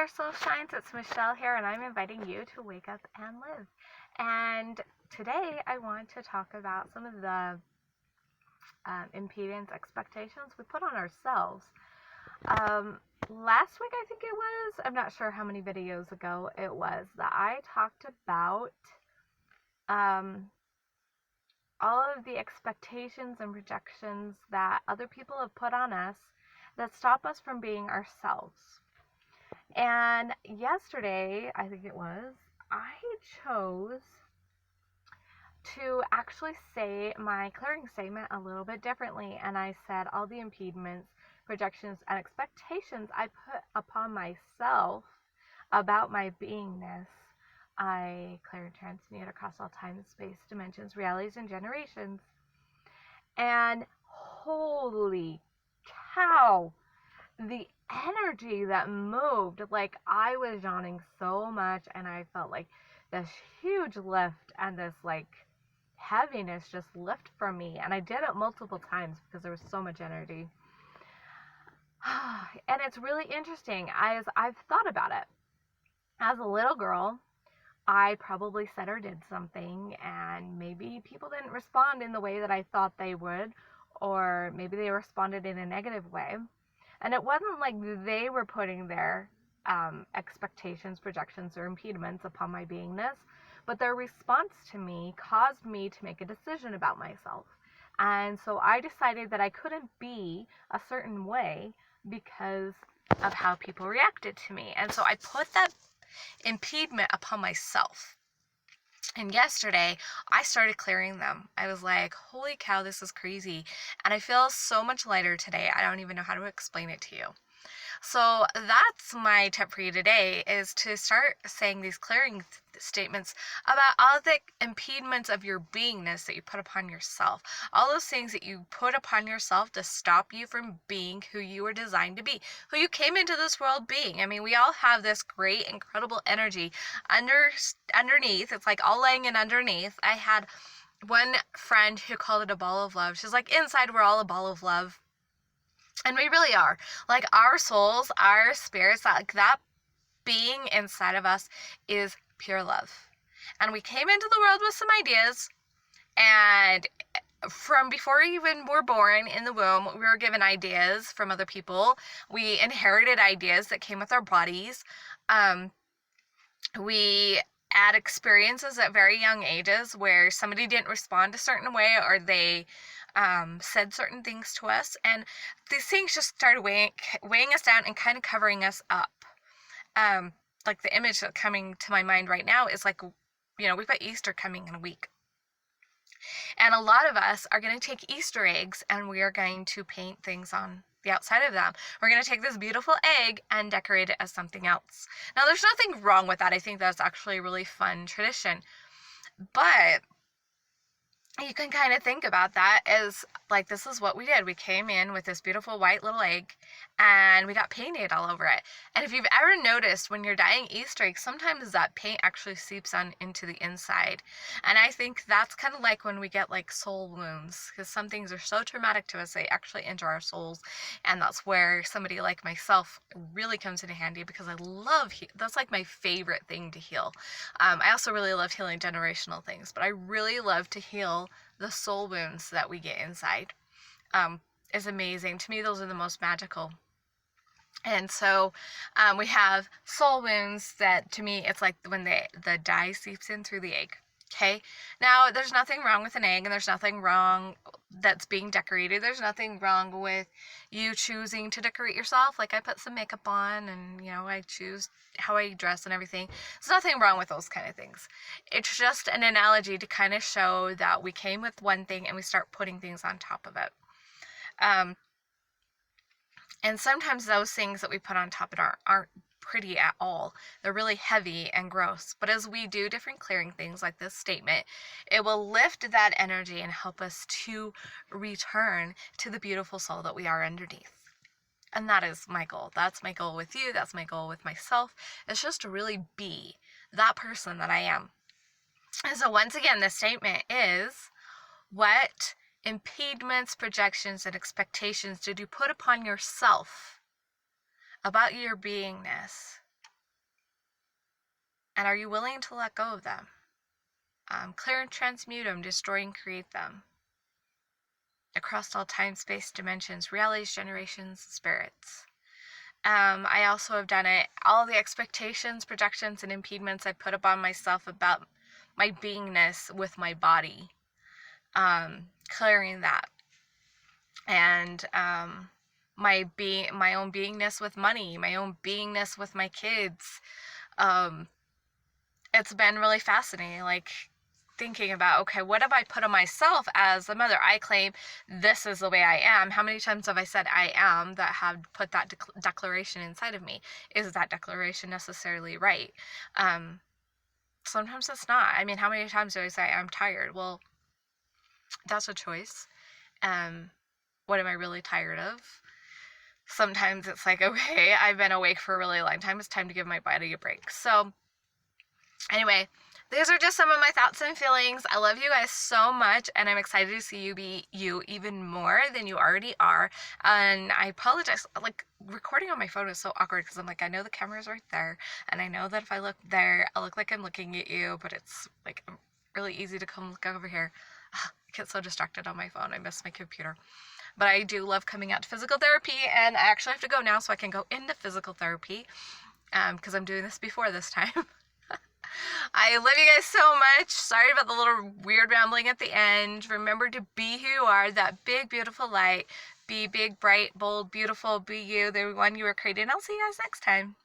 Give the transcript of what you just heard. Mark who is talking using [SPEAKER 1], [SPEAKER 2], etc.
[SPEAKER 1] there, Soul Shines. It's Michelle here, and I'm inviting you to wake up and live. And today I want to talk about some of the impedance expectations we put on ourselves. Last week, I think it was, I'm not sure how many videos ago it was, that I talked about all of the expectations and projections that other people have put on us that stop us from being ourselves. And yesterday, I think it was, I chose to actually say my clearing statement a little bit differently. And I said all the impediments, projections, and expectations I put upon myself about my beingness, I clear and transmute across all time, space, dimensions, realities, and generations. And holy cow, the energy that moved, like I was yawning so much, and I felt like this huge lift and this like heaviness just lift from me. And I did it multiple times because there was so much energy. And it's really interesting as I've thought about it. As a little girl, I probably said or did something, and maybe people didn't respond in the way that I thought they would, or maybe they responded in a negative way. And it wasn't like they were putting their expectations, projections, or impediments upon my beingness, but their response to me caused me to make a decision about myself. And so I decided that I couldn't be a certain way because of how people reacted to me. And so I put that impediment upon myself. And yesterday, I started clearing them. I was like, holy cow, this is crazy. And I feel so much lighter today. I don't even know how to explain it to you. So that's my tip for you today, is to start saying these clearing statements about all the impediments of your beingness that you put upon yourself. All those things that you put upon yourself to stop you from being who you were designed to be, who you came into this world being. I mean, we all have this great, incredible energy underneath. It's like all laying in underneath. I had one friend who called it a ball of love. She's like, inside we're all a ball of love. And we really are. Like, our souls, our spirits, like that being inside of us is pure love. And we came into the world with some ideas, and from before we even were born in the womb, we were given ideas from other people. We inherited ideas that came with our bodies. We had experiences at very young ages where somebody didn't respond a certain way, or they said certain things to us, and these things just started weighing us down and kind of covering us up. Like the image that's coming to my mind right now is like, we've got Easter coming in a week. And a lot of us are going to take Easter eggs and we are going to paint things on the outside of them. We're going to take this beautiful egg and decorate it as something else. Now, there's nothing wrong with that. I think that's actually a really fun tradition. But you can kind of think about that as like, this is what we did. We came in with this beautiful white little egg and we got painted all over it. And if you've ever noticed, when you're dyeing Easter eggs, sometimes that paint actually seeps on into the inside. And I think that's kind of like when we get like soul wounds, because some things are so traumatic to us, they actually enter our souls. And that's where somebody like myself really comes in handy, because I love, that's like my favorite thing to heal. I also really love healing generational things, but I really love to heal the soul wounds that we get inside. Is amazing. To me, those are the most magical. And so we have soul wounds that, to me, it's like when the dye seeps in through the egg. Okay, now there's nothing wrong with an egg, and there's nothing wrong that's being decorated. There's nothing wrong with you choosing to decorate yourself. Like, I put some makeup on, and I choose how I dress and everything. There's nothing wrong with those kind of things. It's just an analogy to kind of show that we came with one thing and we start putting things on top of it. And sometimes those things that we put on top of it aren't pretty at all. They're really heavy and gross. But as we do different clearing things like this statement, it will lift that energy and help us to return to the beautiful soul that we are underneath. And that is my goal. That's my goal with you. That's my goal with myself. It's just to really be that person that I am. And so once again, the statement is, what impediments, projections, and expectations did you put upon yourself about your beingness And are you willing to let go of them? Clear and transmute them, destroy and create them. Across all time, space, dimensions, realities, generations, spirits. I also have done it. All the expectations, projections, and impediments I put upon myself about my beingness with my body. Clearing that. And my own beingness with money, my own beingness with my kids. It's been really fascinating, like thinking about, okay, what have I put on myself as a mother? I claim this is the way I am. How many times have I said I am that have put that declaration inside of me? Is that declaration necessarily right? Sometimes it's not. I mean, how many times do I say I'm tired? Well, that's a choice. What am I really tired of? Sometimes it's like, okay, I've been awake for a really long time. It's time to give my body a break. So anyway, these are just some of my thoughts and feelings. I love you guys so much, and I'm excited to see you be you even more than you already are. And I apologize, like, recording on my phone is so awkward because I'm like, I know the camera's right there, and I know that if I look there, I'll look like I'm looking at you, but it's like really easy to come look over here. I get so distracted on my phone. I miss my computer. But I do love coming out to physical therapy, and I actually have to go now so I can go into physical therapy because I'm doing this before this time. I love you guys so much. Sorry about the little weird rambling at the end. Remember to be who you are, that big, beautiful light. Be big, bright, bold, beautiful. Be you, the one you were created. I'll see you guys next time.